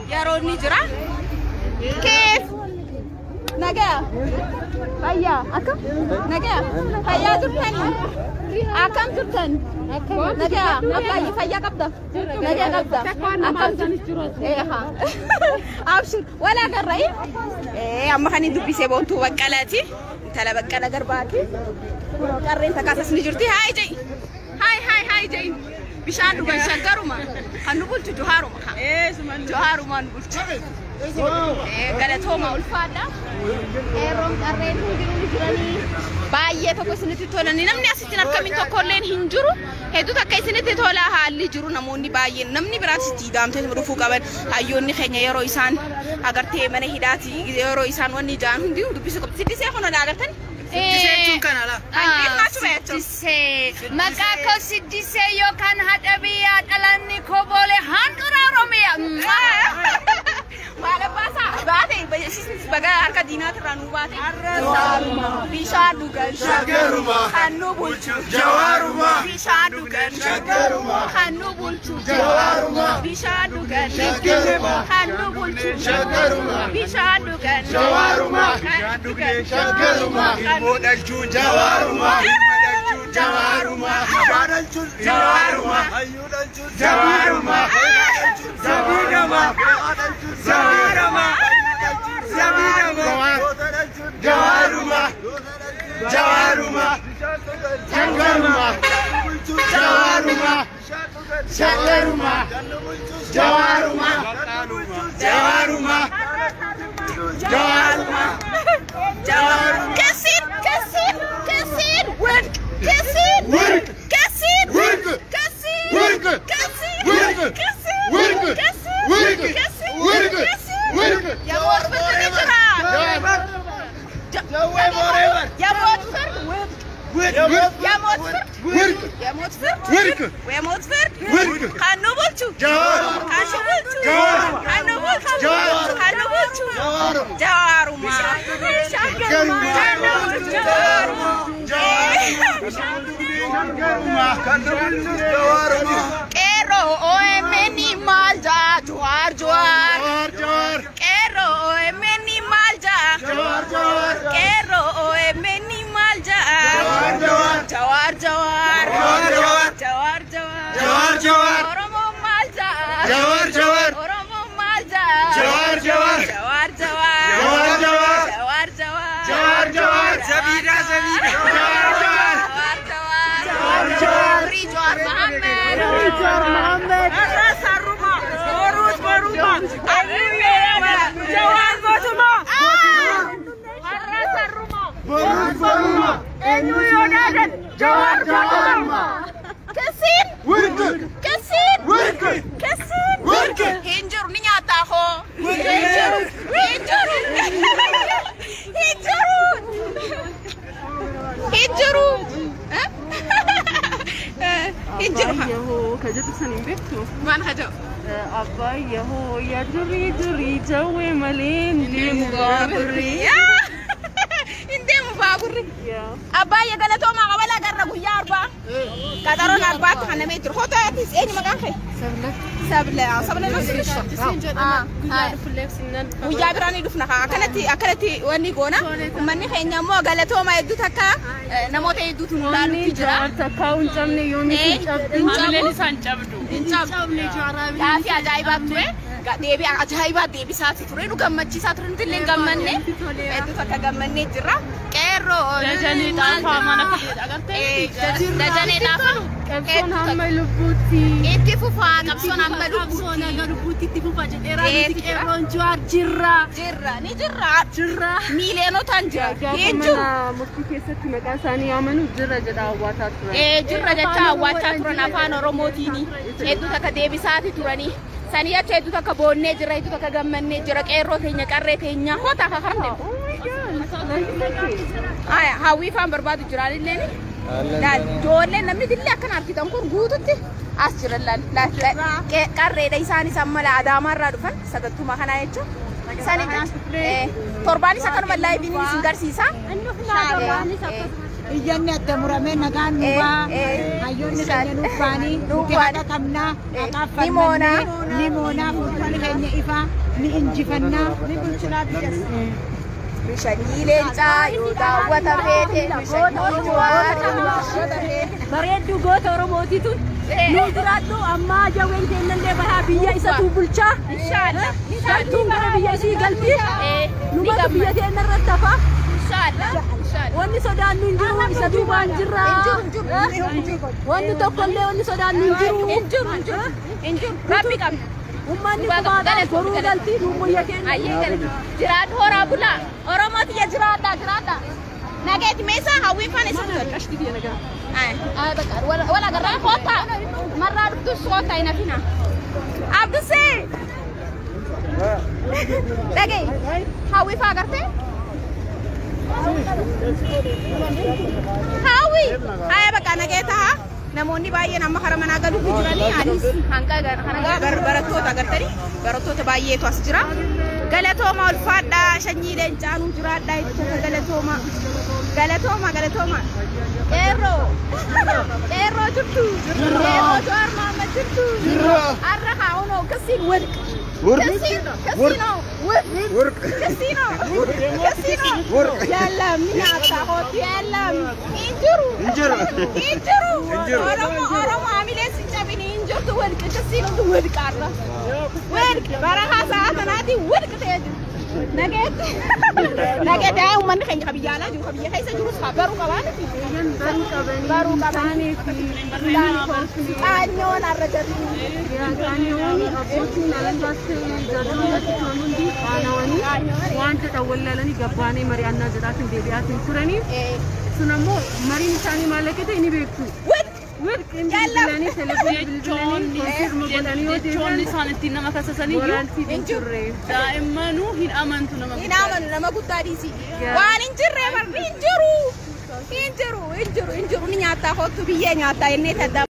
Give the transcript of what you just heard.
يا روني جرا كيف نجا هيا أكم نجا هيا ترتني أكم ترتني نجا أبغى هيا قبضة نجا قبضة أكم إيه ها أبشر ولا قرأي إيه أما خني دبي سبون تو بكالاتي تلا بكالا قرباتي قرين تكاسس نجرتي هاي جاي هاي جاي بيشان دوغان شغاروما هنقولت جوهاروما ايه سمان جوهاروما نقولت غلطوما الفادا روم قرين جراني بايه توكو سنتي تولاني نمني اسيتنا كمين توكولين هنجرو هدو تكاي سنتي تولا حالي جرو نموني بايه نمني براتي تيدامته مرفو قبل هايوني خنيا يرو إسان اگرتي من هداتي يرو إسان وني جان هندي دبيسو كب سيتي سي خنا دالتن Maka sidise yo kan hadabiya dalani ko bole hankara romiya Mala pasa baate baga harka dinat ranu baate bisha dugan shagaruma khanu bulchu jawaruma bisha dugan shagaruma khanu bulchu jawaruma bisha dugan shagaruma khanu bulchu shagaruma bisha dugan jawaruma shagaruma modalchu jawaruma jawaruma jawaralchu jawaruma ayudalchu jawaruma zabidama jawaruma zabidama jawaruma jawaruma jawaruma jawaruma jawaruma jawaruma jawaruma jawaruma jawaruma كسر ورك كسر ورك كسر ورك كسر ورك كسر ورك كسر ورك كسر ورك كسر ورك ورك يا موت فرد يا موت فرد يا موت فرد يا موت فرد يا موت فرد خانو بولچو خانو بولچو خانو بولچو خانو بولچو جوارما Kero oe meni malja jawar jawar Kero oe meni malja jawar Kero oe meni malja jawar Oromo malja Oromo malja jawar Zabida Jawar Muhammad Haraa saruma Boruma Jawar Botuma Haraa saruma Boruma Enyu yodadan Jawar Botuma Kesin Hinjur ni nyata ho Hinjuru Abbayeho kajatu sanin bekto man hajo Abbayeho ya duri jawe malin Mugabri Mugabri Abbaye galato ma wala garra Guyyaa arba kadaron arba kana metro hota tis eni magan khay sabla Guyyaa birani dufna akalati wani gona manni khenya mo galato ma yeddu takka namoota hedduutu nulaanu jira takkaawun cabne yoomi cabne san cabdu Gaafi ajaa'ibaatu ture deebii ajaa'ibaat deebisaati ture nu gammachiisaa ture nuti illee gammanne hedduutu akka gammannee jirra qeerroo dajanee dhaafaa mana fidee agartee dajanee dhaafaa qabsoon hamma lubbuutti itti fufaa qabsoon hamma lubbuutti itti fufaa jedheeraa nuti qeerroon Jawar jirra ni jirra miileenootaan jira hinjiru murtii keessatti maqaan isaanii yaamanu jirra jedha hawwaataa turan jirra jecha hawwaataa turan afaan oromootiini hedduu takka deebisaati turanii sanii acha hedduu takka boonnee jirra hedduu takka gammannee jira qeerroo teenya qarree teenya hoota akka karamte hawwii faan barbaadu jiraan illeen ijoolleen namni dillee akkana argitan kun guututti as jiran qarreedha isaanis amma Adaamaarraa dhufan sagantaa kanaa jechuun sanii torbaanis akkanuma laayiviin isin garsiisa iyyanni adda murame nagaan nubaa hayyoonni keenya nuufaanii nuti haqa qabnaa haqaaf falmannee ni moonaa fuuldurri keenya ifaa ni injifannaa ni bulchinaa biyyas. Bishanii leencaa yoo daawwata feete bishanii bareedduu goota Oromootiitu nu jiraadhu amma jawween keenyallee bahaa biyya isatu bulchaa inshallah galtuun gara biyya isii galti nu biyya keenya irratti hafa inshallah wanni sodaannu hin jiru isa duubaan jirra wanni tokkollee wanni sodaannu hin jiru rabbi qabna ummanni kumaadhaan goruu galti nu biyya keenya jiraadhu horaa bulaa Oromooti ya jiraadha nageeti meesa hawwiin faan isa qashti biyya nagaa ay baka wala garra foota marra dubtu soota ina fina abduse dage hawwi fa garte hawwi ay baka nageeta namoonni baay'een amma karaa manaa galuuf jiranii anis hanga barattoota agartanii barattoota baay'eetu as jira galatooma ulfaadhaa shanyii leencaanuu jiraadhaa jechuudha galatooma dheeroo jirtu dheeroo jawaar maamad jirtu arra haa'unoo kasiin Casino. Yallam ni nyaata hooti yallam. Injuru. Oromo amile sinjabini injurtu werk casino tu werk arra. Werk baraha saat nanti werk teju. Nageti ay umman kanya kabiyala ju kabiya hay sa jurus baru kawan. Baru kabani. Anyo narajari. Ya kanyon aboti nalan bas jadul mundi kanawani wanta tawallalani gabbane marianna jadatin debiatin turani sunamo marin sani malakete ini bektu werk indilani celebrate bilbilani confirm sanati nama kasasani injurre daimanu hin amantu nama gutadisi wan injurre mar injuru ni nyata hotu biye nyata enne tada